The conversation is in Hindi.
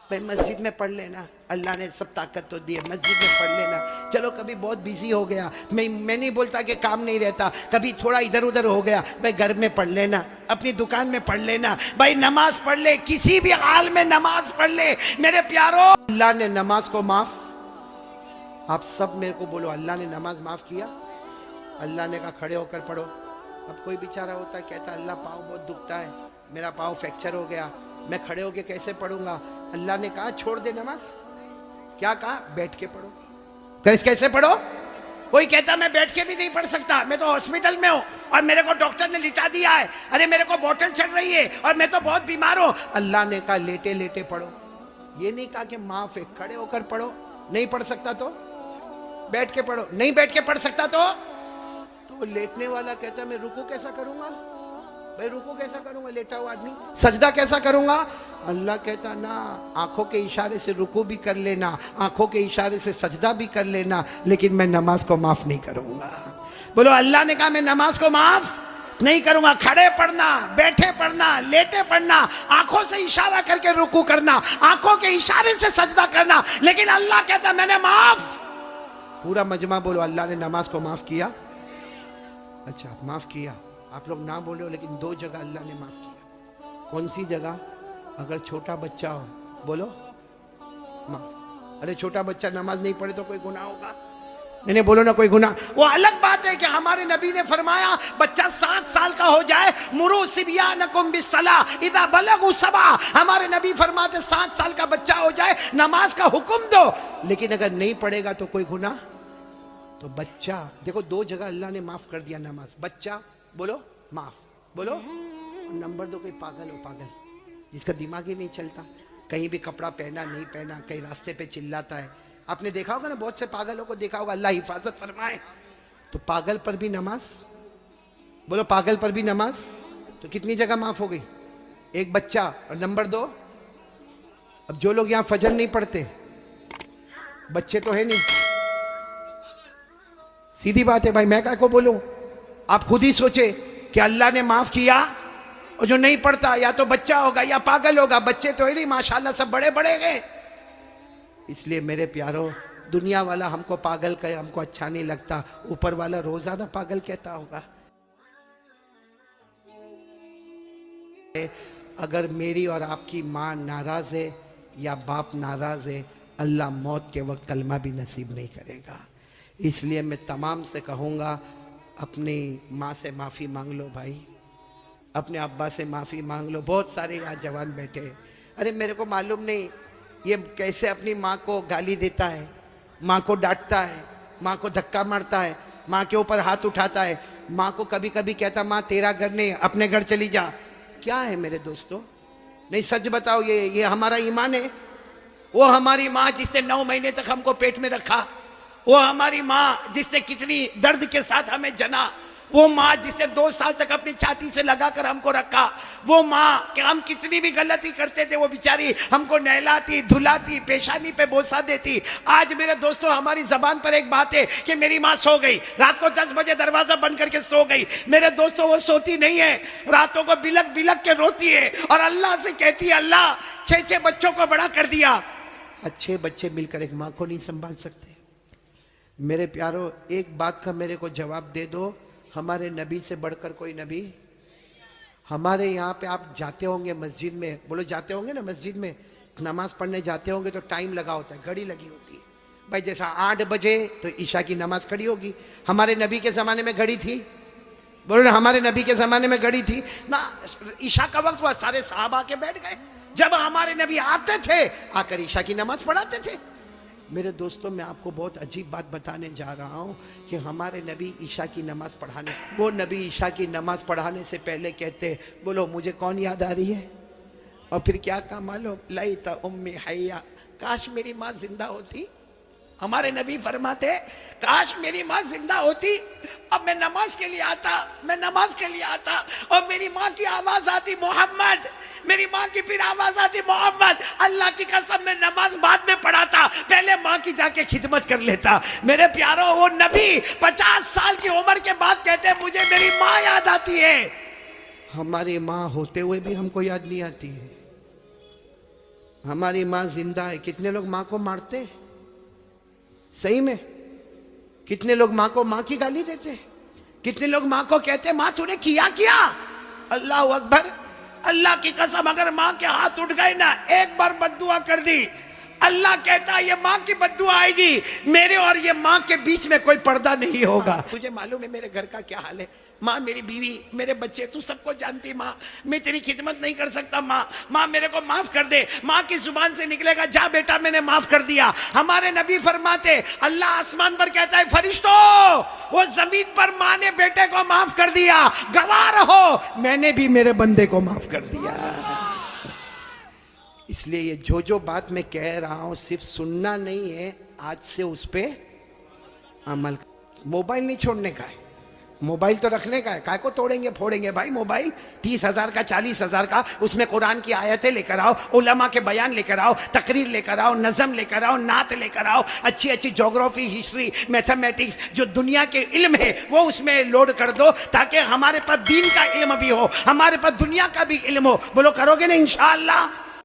भाई मस्जिद में पढ़ लेना, अल्लाह ने सब ताकत तो दी है, मस्जिद में पढ़ लेना। चलो कभी बहुत बिजी हो गया, मैं नहीं बोलता कि काम नहीं रहता, कभी थोड़ा इधर उधर हो गया, भाई घर में पढ़ लेना, अपनी दुकान में पढ़ लेना, भाई नमाज पढ़ ले, किसी भी हाल में नमाज पढ़ ले। मेरे प्यारो, अल्लाह ने नमाज को माफ, आप सब मेरे को बोलो, अल्लाह ने नमाज माफ किया? अल्लाह ने कहा खड़े होकर पढ़ो। अब कोई बेचारा होता है कहता अल्लाह पाँव बहुत दुखता है, मेरा पाँव फ्रैक्चर हो गया, मैं खड़े होके कैसे पढ़ूंगा? अल्लाह ने कहा छोड़ दे नमाज। क्या कहा? बैठ के पढ़ो। कैसे पढ़ो? कोई कहता मैं बैठ के भी नहीं पढ़ सकता, मैं तो हॉस्पिटल में हूं और मेरे को डॉक्टर ने लिटा दिया है, अरे मेरे को बोतल चढ़ रही है और मैं तो बहुत बीमार हूं। अल्लाह ने कहा लेटे लेटे पढ़ो। ये नहीं कहा कि माफ है, खड़े होकर पढ़ो। नहीं पढ़ सकता तो बैठ के पढ़ो, नहीं बैठ के पढ़ सकता तो लेटने वाला कहता मैं रुकू कैसा करूंगा? भाई रुकू कैसा करूंगा लेटा हुआ आदमी? सजदा कैसा करूंगा? अल्लाह कहता ना, आंखों के इशारे से रुकू भी कर लेना, आंखों के इशारे से सजदा भी कर लेना, लेकिन मैं नमाज को माफ नहीं करूंगा। बोलो, अल्लाह ने कहा मैं नमाज को माफ नहीं करूंगा। खड़े पढ़ना, बैठे पढ़ना, लेटे पढ़ना, आंखों से इशारा करके रुकू करना, आंखों के इशारे से सजदा करना, लेकिन अल्लाह कहता मैंने माफ। पूरा मजमा बोलो, अल्लाह ने नमाज को माफ किया? अच्छा माफ किया, आप लोग ना बोले हो, लेकिन दो जगह अल्लाह ने माफ किया। कौन सी जगह? अगर छोटा बच्चा हो, बोलो माफ। अरे छोटा बच्चा नमाज नहीं पढ़े तो कोई गुनाह होगा? नहीं बोलो ना कोई गुनाह। वो अलग बात है कि हमारे नबी ने फरमाया बच्चा 7 साल का हो जाए, मुरू सिबियानकुम बिस्सलाह इदा बलगू सबा। हमारे नबी फरमाते 7 साल का बच्चा हो जाए नमाज का हुक्म दो, लेकिन अगर नहीं पढ़ेगा तो कोई गुनाह? तो बच्चा देखो, दो जगह अल्लाह ने माफ कर दिया नमाज। बच्चा बोलो माफ, बोलो। नंबर 2 कोई पागल हो, पागल जिसका दिमाग ही नहीं चलता, कहीं भी कपड़ा पहना नहीं पहना, कहीं रास्ते पे चिल्लाता है। आपने देखा होगा ना, बहुत से पागलों को देखा होगा, अल्लाह हिफाजत फरमाए। तो पागल पर भी नमाज, बोलो पागल पर भी नमाज, तो कितनी जगह माफ हो गई? एक बच्चा। और नंबर 2, अब जो लोग यहां फजर नहीं पढ़ते, बच्चे तो है नहीं, सीधी बात है भाई, मैं क्या को बोलूं? आप खुद ही सोचे कि अल्लाह ने माफ किया, और जो नहीं पढ़ता या तो बच्चा होगा या पागल होगा। बच्चे तो है नहीं, माशाल्लाह सब बड़े बड़े गए। इसलिए मेरे प्यारो, दुनिया वाला हमको पागल कहे, हमको अच्छा नहीं लगता, ऊपर वाला रोजाना पागल कहता होगा। अगर मेरी और आपकी माँ नाराज है या बाप नाराज है, अल्लाह मौत के वक्त कलमा भी नसीब नहीं करेगा। इसलिए मैं तमाम से कहूँगा, अपनी माँ से माफ़ी मांग लो भाई, अपने अब्बा से माफ़ी मांग लो। बहुत सारे यहाँ जवान बैठे, अरे मेरे को मालूम नहीं ये कैसे अपनी माँ को गाली देता है, माँ को डांटता है, माँ को धक्का मारता है, माँ के ऊपर हाथ उठाता है, माँ को कभी कभी कहता माँ तेरा घर नहीं, अपने घर चली जा। क्या है मेरे दोस्तों? नहीं सच बताओ, ये हमारा ईमान है? वो हमारी माँ जिसने 9 महीने तक हमको पेट में रखा, वो हमारी माँ जिसने कितनी दर्द के साथ हमें जना, वो माँ जिसने 2 साल तक अपनी छाती से लगाकर हमको रखा, वो माँ कि हम कितनी भी गलती करते थे वो बेचारी हमको नहलाती धुलाती, पेशानी पे बोसा देती। आज मेरे दोस्तों हमारी जबान पर एक बात है कि मेरी माँ सो गई, रात को 10 बजे दरवाजा बंद करके सो गई। मेरे दोस्तों वो सोती नहीं है, रातों को बिलक बिलक के रोती है और अल्लाह से कहती है अल्लाह 6 बच्चों को बड़ा कर दिया। 6 बच्चे मिलकर एक माँ को नहीं संभाल सकते। मेरे प्यारो, एक बात का मेरे को जवाब दे दो, हमारे नबी से बढ़कर कोई नबी? हमारे यहाँ पे आप जाते होंगे मस्जिद में, बोलो जाते होंगे ना, मस्जिद में नमाज पढ़ने जाते होंगे तो टाइम लगा होता है, घड़ी लगी होती है भाई। जैसा 8 बजे तो ईशा की नमाज खड़ी होगी। हमारे नबी के ज़माने में घड़ी थी? बोलो ना, हमारे नबी के ज़माने में घड़ी थी ना? ईशा का वक्त हुआ, सारे साहबा के बैठ गए। जब हमारे नबी आते थे, आकर ईशा की नमाज पढ़ाते थे। मेरे दोस्तों, मैं आपको बहुत अजीब बात बताने जा रहा हूँ कि हमारे नबी ईशा की नमाज पढ़ाने, वो नबी ईशा की नमाज पढ़ाने से पहले कहते, बोलो मुझे कौन याद आ रही है? और फिर क्या कहा मालूम? लैता उम्मी हय्या, काश मेरी माँ जिंदा होती। हमारे नबी फरमाते, काश मेरी माँ जिंदा होती, अब मैं नमाज के लिए आता, मैं नमाज के लिए आता और मेरी माँ की आवाज आती मोहम्मद, मेरी माँ की फिर आवाज आती मोहम्मद। अल्लाह की कसम, मैं नमाज बाद में पढ़ाता, पहले माँ की जाके खिदमत कर लेता। मेरे प्यारो, वो नबी 50 साल की उम्र के बाद कहते मुझे मेरी माँ याद आती है। हमारी माँ होते हुए भी हमको याद नहीं आती है। हमारी माँ जिंदा है। कितने लोग माँ को मारते? सही में? कितने लोग माँ को माँ की गाली देते? कितने लोग माँ को कहते माँ तूने किया क्या? अल्लाह अकबर, अल्लाह की कसम, अगर माँ के हाथ उठ गए ना, एक बार बद्दुआ कर दी, अल्लाह कहता है ये माँ की बद्दुआ आएगी, मेरे और ये माँ के बीच में कोई पर्दा नहीं होगा। तुझे मालूम है मेरे घर का क्या हाल है? माँ, मेरी बीवी, मेरे बच्चे, तू सबको जानती माँ, मैं तेरी खिदमत नहीं कर सकता माँ, माँ मेरे को माफ कर दे। माँ की जुबान से निकलेगा जा बेटा मैंने माफ कर दिया। हमारे नबी फरमाते, अल्लाह आसमान पर कहता है फरिश्तों, वो जमीन पर माँ ने बेटे को माफ कर दिया, गवाह रहो मैंने भी मेरे बंदे को माफ कर दिया। इसलिए ये जो बात मैं कह रहा हूं सिर्फ सुनना नहीं है, आज से उस पर अमल। मोबाइल नहीं छोड़ने का है, मोबाइल तो रखने का है। काय को तोड़ेंगे फोड़ेंगे भाई मोबाइल? 30,000 का 40,000 का, उसमें कुरान की आयतें लेकर आओ, उलमा के बयान लेकर आओ, तकरीर लेकर आओ, नज़म लेकर आओ, नात लेकर आओ, अच्छी अच्छी ज्योग्राफी, हिस्ट्री, मैथमेटिक्स, जो दुनिया के इल्म है वो उसमें लोड कर दो, ताकि हमारे पास दीन का इल्म भी हो, हमारे पास दुनिया का भी इल्म हो। बोलो करोगे ना इंशाअल्लाह?